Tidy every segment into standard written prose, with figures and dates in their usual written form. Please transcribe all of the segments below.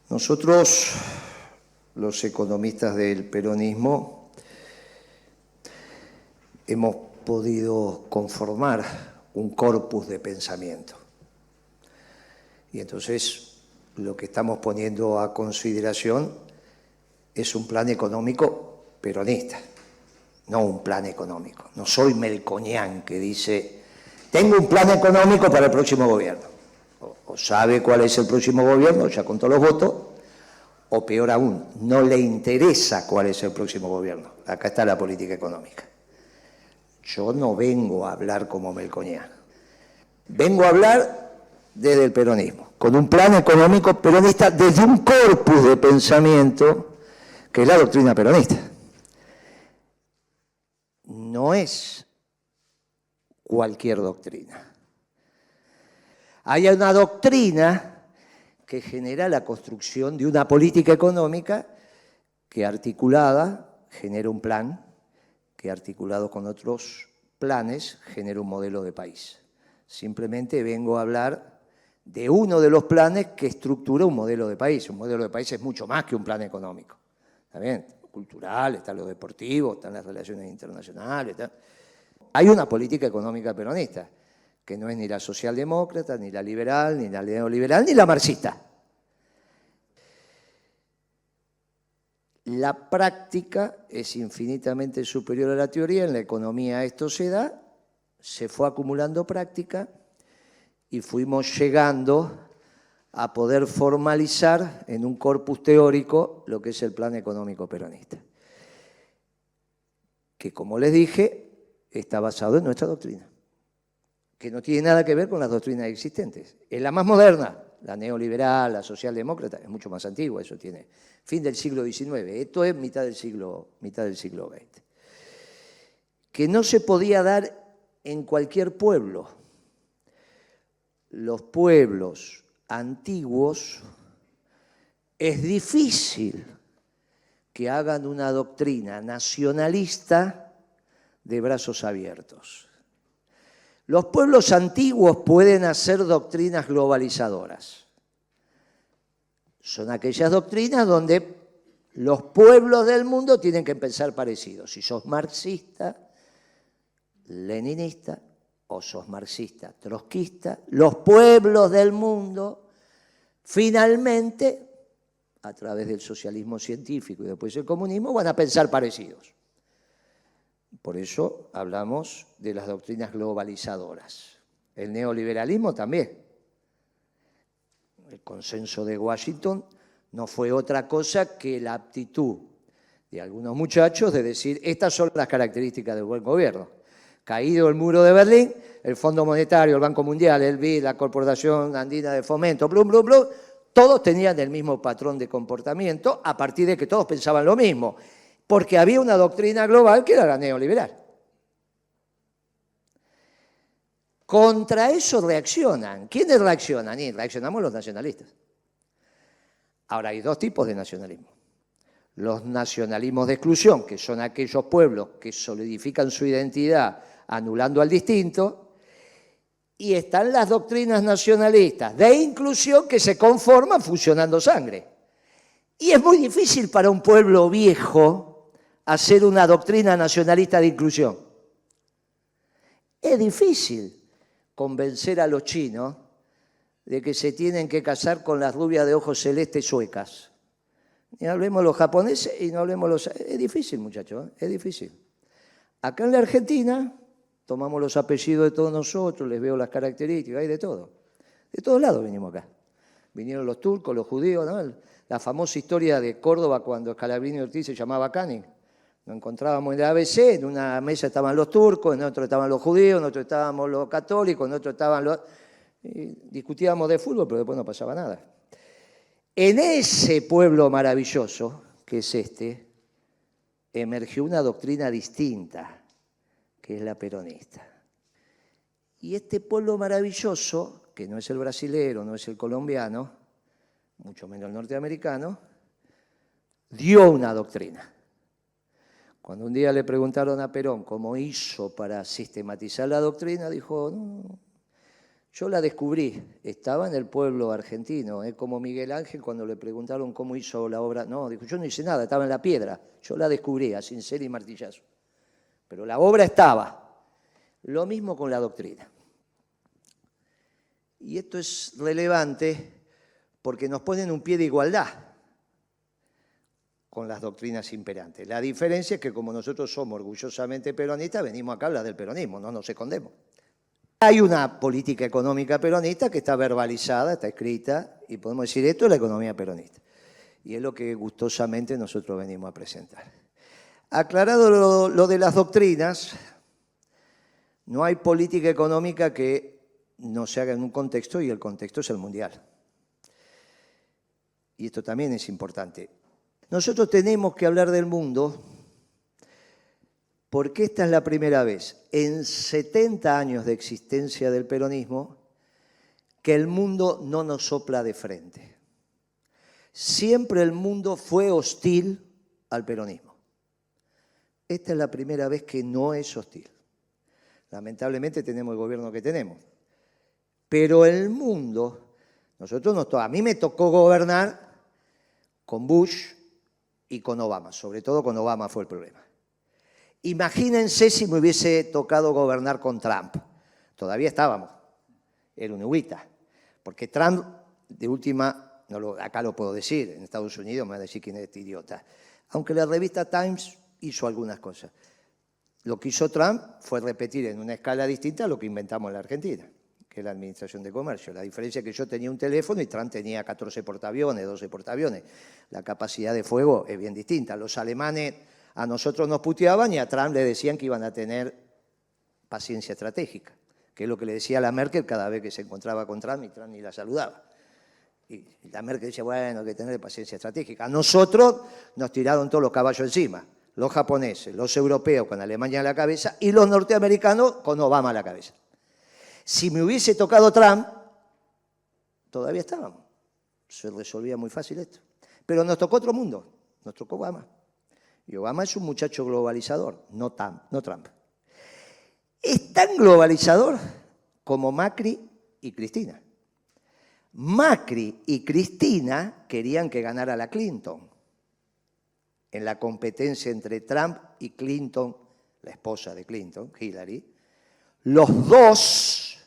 Nosotros, los economistas del peronismo, hemos podido conformar un corpus de pensamiento. Y entonces lo que estamos poniendo a consideración es un plan económico peronista, no un plan económico. No soy Melconian que dice, tengo un plan económico para el próximo gobierno. O sabe cuál es el próximo gobierno, ya contó los votos, o peor aún, no le interesa cuál es el próximo gobierno. Acá está la política económica. Yo no vengo a hablar como Melconian. Vengo a hablar desde el peronismo, con un plan económico peronista desde un corpus de pensamiento que es la doctrina peronista. No es cualquier doctrina. Hay una doctrina que genera la construcción de una política económica que articulada genera un plan, que articulado con otros planes genera un modelo de país. Simplemente vengo a hablar de uno de los planes que estructura un modelo de país. Un modelo de país es mucho más que un plan económico. ¿Está bien? Cultural, está lo deportivo, están las relaciones internacionales. Hay una política económica peronista, que no es ni la socialdemócrata, ni la liberal, ni la neoliberal, ni la marxista. La práctica es infinitamente superior a la teoría. En la economía esto se da, se fue acumulando práctica y fuimos llegando a poder formalizar en un corpus teórico lo que es el plan económico peronista, que, como les dije, está basado en nuestra doctrina, que no tiene nada que ver con las doctrinas existentes. Es la más moderna, la neoliberal, la socialdemócrata, es mucho más antigua, eso tiene fin del siglo XIX, esto es mitad del siglo XX. Que no se podía dar en cualquier pueblo. Los pueblos antiguos es difícil que hagan una doctrina nacionalista de brazos abiertos. Los pueblos antiguos pueden hacer doctrinas globalizadoras. Son aquellas doctrinas donde los pueblos del mundo tienen que pensar parecidos. Si sos marxista, leninista, o sos marxista, trotskista, los pueblos del mundo finalmente, a través del socialismo científico y después el comunismo, van a pensar parecidos. Por eso hablamos de las doctrinas globalizadoras. El neoliberalismo también. El consenso de Washington no fue otra cosa que la aptitud de algunos muchachos de decir, estas son las características del buen gobierno. Caído el muro de Berlín, el Fondo Monetario, el Banco Mundial, el BID, la Corporación Andina de Fomento, blum, blum, blum, todos tenían el mismo patrón de comportamiento a partir de que todos pensaban lo mismo, porque había una doctrina global que era la neoliberal. Contra eso reaccionan. ¿Quiénes reaccionan? Y reaccionamos los nacionalistas. Ahora, hay dos tipos de nacionalismo. Los nacionalismos de exclusión, que son aquellos pueblos que solidifican su identidad anulando al distinto, y están las doctrinas nacionalistas de inclusión que se conforman fusionando sangre. Y es muy difícil para un pueblo viejo hacer una doctrina nacionalista de inclusión. Es difícil convencer a los chinos de que se tienen que casar con las rubias de ojos celestes suecas. Ni hablemos los japoneses y no hablemos los... Es difícil, muchachos, es difícil. Acá en la Argentina tomamos los apellidos de todos nosotros, les veo las características, hay de todo. De todos lados venimos acá. Vinieron los turcos, los judíos, ¿no? La famosa historia de Córdoba cuando Scalabrini Ortiz se llamaba Canning. Nos encontrábamos en el ABC, en una mesa estaban los turcos, en otra estaban los judíos, en otra estábamos los católicos, en otra estaban los... Y discutíamos de fútbol, pero después no pasaba nada. En ese pueblo maravilloso, que es este, emergió una doctrina distinta, que es la peronista. Y este pueblo maravilloso, que no es el brasilero, no es el colombiano, mucho menos el norteamericano, dio una doctrina. Cuando un día le preguntaron a Perón cómo hizo para sistematizar la doctrina, dijo, no, Yo la descubrí, estaba en el pueblo argentino, como Miguel Ángel cuando le preguntaron cómo hizo la obra. No, dijo, yo no hice nada, estaba en la piedra. Yo la descubrí a cincel y martillazo. Pero la obra estaba. Lo mismo con la doctrina. Y esto es relevante porque nos ponen un pie de igualdad con las doctrinas imperantes. La diferencia es que como nosotros somos orgullosamente peronistas, venimos acá a hablar del peronismo, no nos escondemos. Hay una política económica peronista que está verbalizada, está escrita, y podemos decir esto es la economía peronista. Y es lo que gustosamente nosotros venimos a presentar. Aclarado lo de las doctrinas, no hay política económica que no se haga en un contexto, y el contexto es el mundial. Y esto también es importante. Nosotros tenemos que hablar del mundo porque esta es la primera vez en 70 años de existencia del peronismo que el mundo no nos sopla de frente. Siempre el mundo fue hostil al peronismo. Esta es la primera vez que no es hostil. Lamentablemente tenemos el gobierno que tenemos. Pero el mundo, a mí me tocó gobernar con Bush y con Obama, sobre todo con Obama fue el problema. Imagínense si me hubiese tocado gobernar con Trump. Todavía estábamos, era un huita. Porque Trump, de última, acá lo puedo decir, en Estados Unidos me van a decir quién es este idiota. Aunque la revista Times hizo algunas cosas. Lo que hizo Trump fue repetir en una escala distinta lo que inventamos en la Argentina, que es la Administración de Comercio. La diferencia es que yo tenía un teléfono y Trump tenía 14 portaaviones, 12 portaaviones. La capacidad de fuego es bien distinta. Los alemanes a nosotros nos puteaban y a Trump le decían que iban a tener paciencia estratégica, que es lo que le decía a la Merkel cada vez que se encontraba con Trump y Trump ni la saludaba. Y la Merkel decía, bueno, hay que tener paciencia estratégica. A nosotros nos tiraron todos los caballos encima. Los japoneses, los europeos con Alemania a la cabeza y los norteamericanos con Obama a la cabeza. Si me hubiese tocado Trump, todavía estábamos. Se resolvía muy fácil esto. Pero nos tocó otro mundo, nos tocó Obama. Y Obama es un muchacho globalizador, no Trump. Es tan globalizador como Macri y Cristina. Macri y Cristina querían que ganara la Clinton en la competencia entre Trump y Clinton, la esposa de Clinton, Hillary. Los dos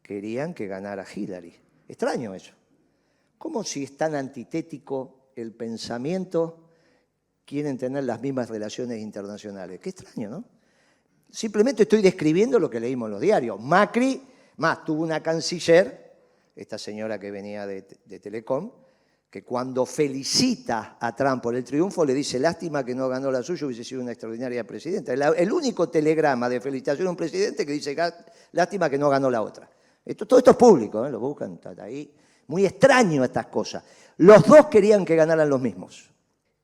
querían que ganara Hillary. Extraño eso. ¿Cómo si es tan antitético el pensamiento quieren tener las mismas relaciones internacionales? Qué extraño, ¿no? Simplemente estoy describiendo lo que leímos en los diarios. Macri, más, tuvo una canciller, esta señora que venía de Telecom, que cuando felicita a Trump por el triunfo le dice, lástima que no ganó la suya, hubiese sido una extraordinaria presidenta. El único telegrama de felicitación a un presidente que dice, lástima que no ganó la otra. Todo esto es público, lo buscan, está ahí. Muy extraño estas cosas. Los dos querían que ganaran los mismos.